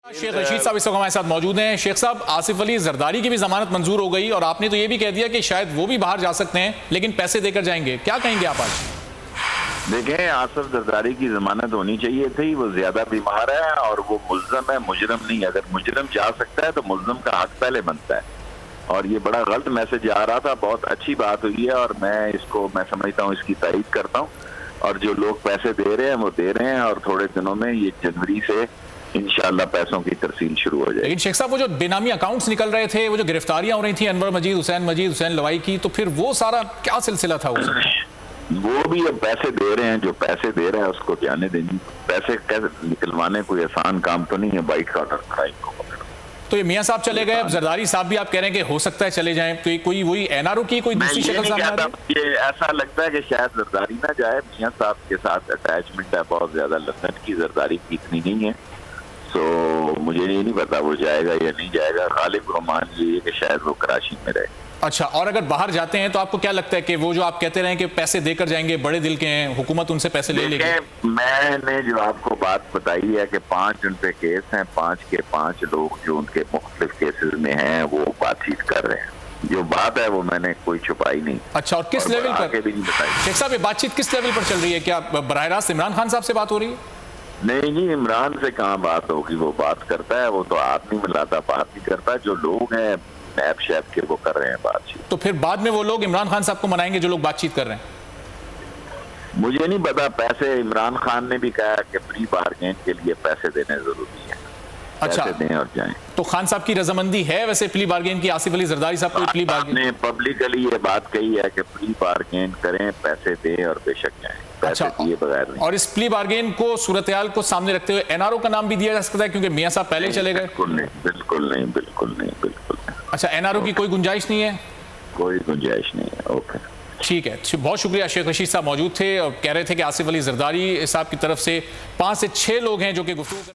शेख रशीद साहब इस वक्त हमारे साथ मौजूद हैं। शेख साहब, आसिफ अली जरदारी की भी जमानत मंजूर हो गई और आपने तो ये भी कह दिया कि शायद वो भी बाहर जा सकते हैं, लेकिन पैसे देकर जाएंगे। क्या कहेंगे आप आज? देखें, आसिफ जरदारी की जमानत होनी चाहिए थी। वो ज्यादा बीमार है और वो मुल्ज़म है, मुजरम नहीं। अगर मुजरम जा सकता है तो मुल्ज़म का हक पहले बनता है। और ये बड़ा गलत मैसेज आ रहा था। बहुत अच्छी बात हुई है और मैं समझता हूँ, इसकी तारीफ करता हूँ। और जो लोग पैसे दे रहे हैं वो दे रहे हैं और थोड़े दिनों में ये जनवरी से इंशाल्लाह पैसों की तरसील शुरू हो जाएगी। लेकिन शेख साहब, वो जो बेनामी अकाउंट्स निकल रहे थे, वो जो गिरफ्तारियां हो रही थी अनवर मजीद, हुसैन लवाई की, तो फिर वो सारा क्या सिलसिला था वो भी अब पैसे दे रहे हैं। जो पैसे दे रहे हैं उसको जाने देंगे। पैसे कैसे निकलवाने कोई आसान काम तो नहीं है। बाइट का ऑर्डर क्राइम को तो ये मियां साहब चले गए, अब जरदारी साहब भी आप कह रहे हैं कि हो सकता है चले जाएं, तो ये कोई वही एनआरओ की कोई दूसरी शक्ल सामने आ रही है? ये ऐसा लगता है कि शायद जरदारी ना जाए। मियां साहब के साथ अटैचमेंट है बहुत ज्यादा लंदन की। जरदारी की इतनी नहीं है। तो मुझे ये नहीं पता वो जाएगा या नहीं जाएगा। गालिब को मान लीजिए कि शायद वो कराची में रहे। अच्छा, और अगर बाहर जाते हैं तो आपको क्या लगता है कि वो जो आप कहते रहे कि पैसे देकर जाएंगे, बड़े दिल के हैं, हुकूमत उनसे पैसे ले लेगी? मैंने जो आपको बात बताई है कि 5 उन पे केस हैं, 5 के 5 लोग जो उनके मुख्तलिफ केसेस में हैं वो बातचीत कर रहे हैं। जो बात है वो मैंने कोई छुपाई नहीं। अच्छा, और किस लेवल पर भी नहीं बताई? शेख साहब, ये बातचीत किस लेवल पर चल रही है? क्या बराह रास्त इमरान खान साहब से बात हो रही है? नहीं, इमरान से कहाँ बात होगी। वो बात करता है, वो तो आदमी मिलाता, बात नहीं करता। जो लोग हैं नैब शैब के वो कर रहे हैं बातचीत। तो फिर बाद में वो लोग इमरान खान साहब को मनाएंगे जो लोग बातचीत कर रहे हैं? मुझे नहीं पता। पैसे इमरान खान ने भी कहा कि प्री बार्गेन के लिए पैसे देने जरूरी है। अच्छा, पैसे दें और जाएं। तो खान साहब की रजामंदी है वैसे प्ली बार्गेन की? आसिफ अली जरदारी साहब को प्ली बार्गेन ने पब्लिकली ये बात कही है कि प्री बार्गेन करें, पैसे दें और बेशक जाएं। पैसे दिए बगैर नहीं। और इस प्ली बार्गेन को, सूरत-ए-हाल को सामने रखते हुए एनआरओ का नाम भी दिया जा सकता है, क्योंकि मियां साहब पहले चले गए। बिल्कुल नहीं। अच्छा, एनआरओ की कोई गुंजाइश नहीं है? कोई गुंजाइश नहीं है। ओके, ठीक है, बहुत शुक्रिया। शेख रशीद साहब मौजूद थे और कह रहे थे कि आसिफ अली जरदारी साहब की तरफ से 5 से 6 लोग हैं जो कि गुफ्तगू